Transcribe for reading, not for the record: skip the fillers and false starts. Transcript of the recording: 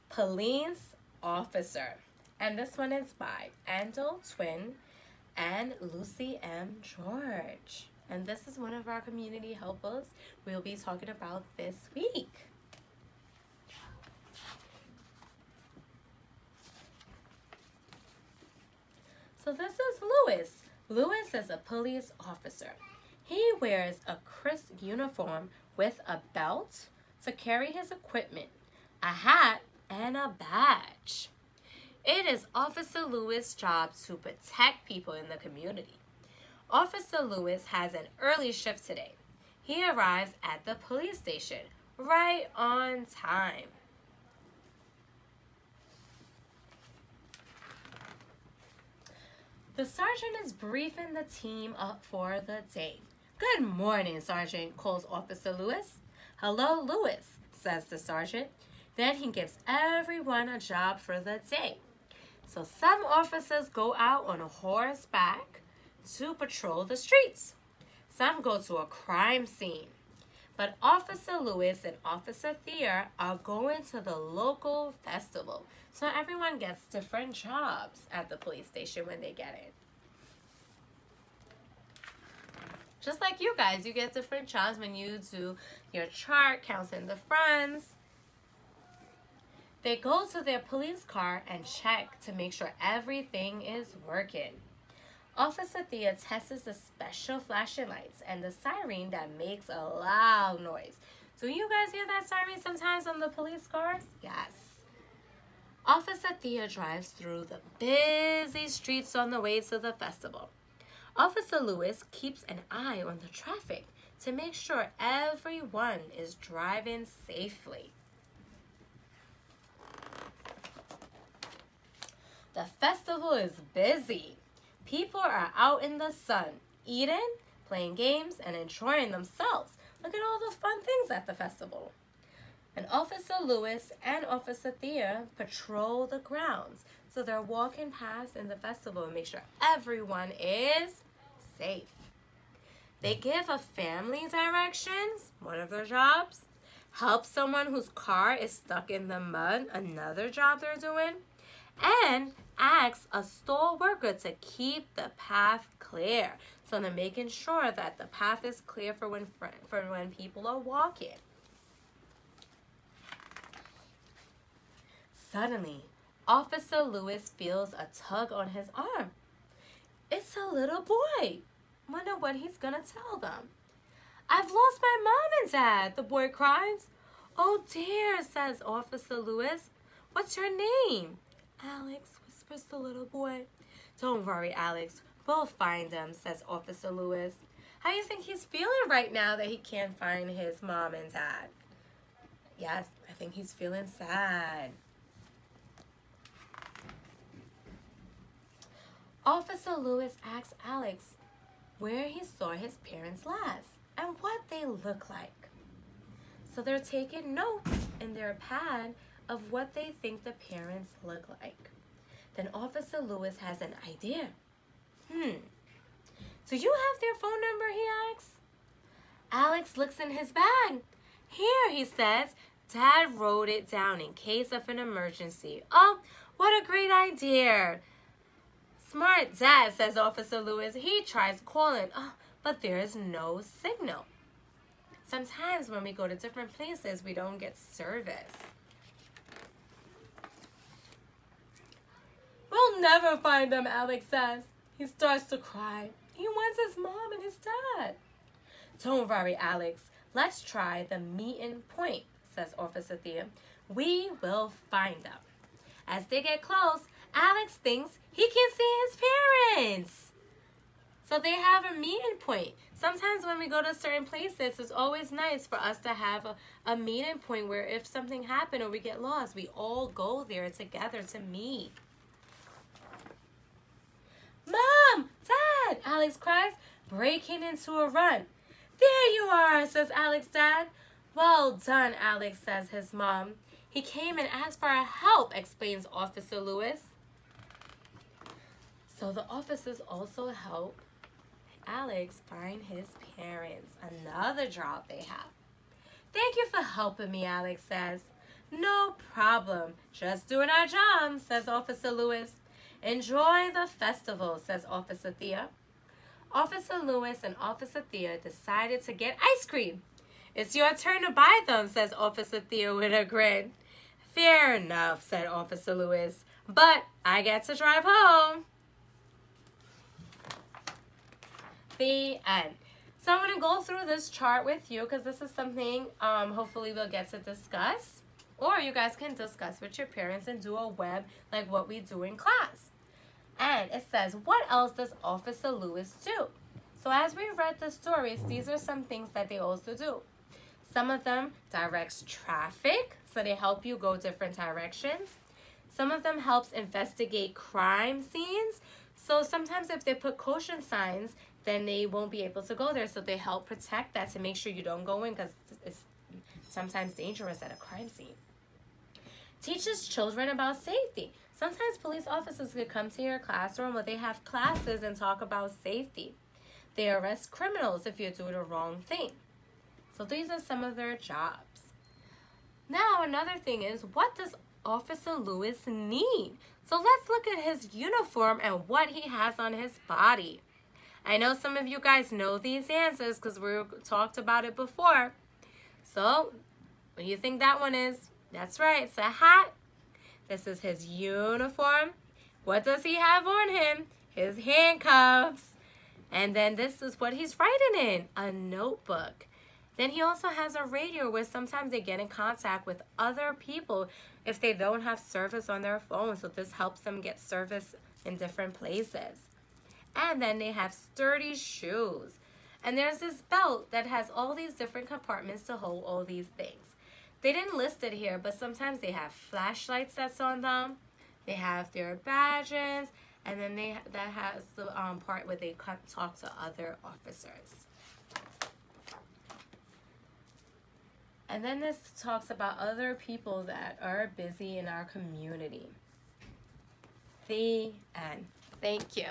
Police Officer. And this one is by Andal Twin and Lucy M. George. And this is one of our community helpers we'll be talking about this week. So this is Lewis. Lewis is a police officer. He wears a crisp uniform with a belt to carry his equipment, a hat, and a badge. It is Officer Lewis' job to protect people in the community. Officer Lewis has an early shift today. He arrives at the police station right on time. The sergeant is briefing the team up for the day. "Good morning, Sergeant," calls Officer Lewis. "Hello, Lewis," says the sergeant. Then he gives everyone a job for the day. So some officers go out on horseback to patrol the streets. Some go to a crime scene. But Officer Lewis and Officer Thea are going to the local festival. So everyone gets different jobs at the police station when they get in. Just like you guys, you get different jobs when you do your chart, counting the friends. They go to their police car and check to make sure everything is working. Officer Thea tests the special flashing lights and the siren that makes a loud noise. Do you guys hear that siren sometimes on the police cars? Yes. Officer Thea drives through the busy streets on the way to the festival. Officer Lewis keeps an eye on the traffic to make sure everyone is driving safely. The festival is busy. People are out in the sun, eating, playing games, and enjoying themselves. Look at all the fun things at the festival. And Officer Lewis and Officer Thea patrol the grounds. So they're walking past in the festival and make sure everyone is safe. They give a family directions, one of their jobs. Help someone whose car is stuck in the mud, another job they're doing. And asks a store worker to keep the path clear. So they're making sure that the path is clear for when people are walking. Suddenly, Officer Lewis feels a tug on his arm. It's a little boy. Wonder what he's gonna tell them. "I've lost my mom and dad," the boy cries. "Oh dear," says Officer Lewis. "What's your name?" "Alex," whispers the little boy. "Don't worry, Alex. We'll find them," says Officer Lewis. How do you think he's feeling right now that he can't find his mom and dad? Yes, I think he's feeling sad. Officer Lewis asks Alex where he saw his parents last and what they look like. So they're taking notes in their pad of what they think the parents look like. Then Officer Lewis has an idea. "Do you have their phone number?" he asks. Alex looks in his bag. "Here," he says. "Dad wrote it down in case of an emergency." "Oh, what a great idea." "Smart dad," says Officer Lewis. He tries calling, but there is no signal. Sometimes when we go to different places, we don't get service. "We'll never find them," Alex says. He starts to cry. He wants his mom and his dad. "Don't worry, Alex. Let's try the meeting point," says Officer Thea. "We will find them." As they get close, Alex thinks he can see his parents. So they have a meeting point. Sometimes when we go to certain places, it's always nice for us to have a meeting point where if something happened or we get lost, we all go there together to meet. "Mom! Dad!" Alex cries, breaking into a run. "There you are," says Alex's dad. "Well done, Alex," says his mom. "He came and asked for our help," explains Officer Lewis. So the officers also help Alex find his parents, another job they have. "Thank you for helping me," Alex says. No problem. Just doing our job, says Officer Lewis. Enjoy the festival, says Officer Thea. Officer Lewis and Officer Thea decided to get ice cream. It's your turn to buy them, says Officer Thea with a grin. Fair enough, said Officer Lewis, but I get to drive home. The end. So I'm going to go through this chart with you because this is something hopefully we'll get to discuss. Or you guys can discuss with your parents and do a web like what we do in class. And it says, what else does Officer Lewis do? So as we read the stories, these are some things that they also do. Some of them directs traffic, so they help you go different directions. Some of them helps investigate crime scenes. So sometimes if they put caution signs, then they won't be able to go there. So they help protect that to make sure you don't go in because it's sometimes dangerous at a crime scene. Teaches children about safety. Sometimes police officers could come to your classroom or they have classes and talk about safety. They arrest criminals if you do the wrong thing. So these are some of their jobs. Now another thing is, what does Officer Lewis need? So let's look at his uniform and what he has on his body. I know some of you guys know these answers because we talked about it before. So what do you think that one is? That's right, it's a hat. This is his uniform. What does he have on him? His handcuffs. And then this is what he's writing in, a notebook. Then he also has a radio where sometimes they get in contact with other people if they don't have service on their phone. So this helps them get service in different places. And then they have sturdy shoes. And there's this belt that has all these different compartments to hold all these things. They didn't list it here, but sometimes they have flashlights that's on them. They have their badges, and then that has the part where they talk to other officers. And then this talks about other people that are busy in our community. The end. Thank you.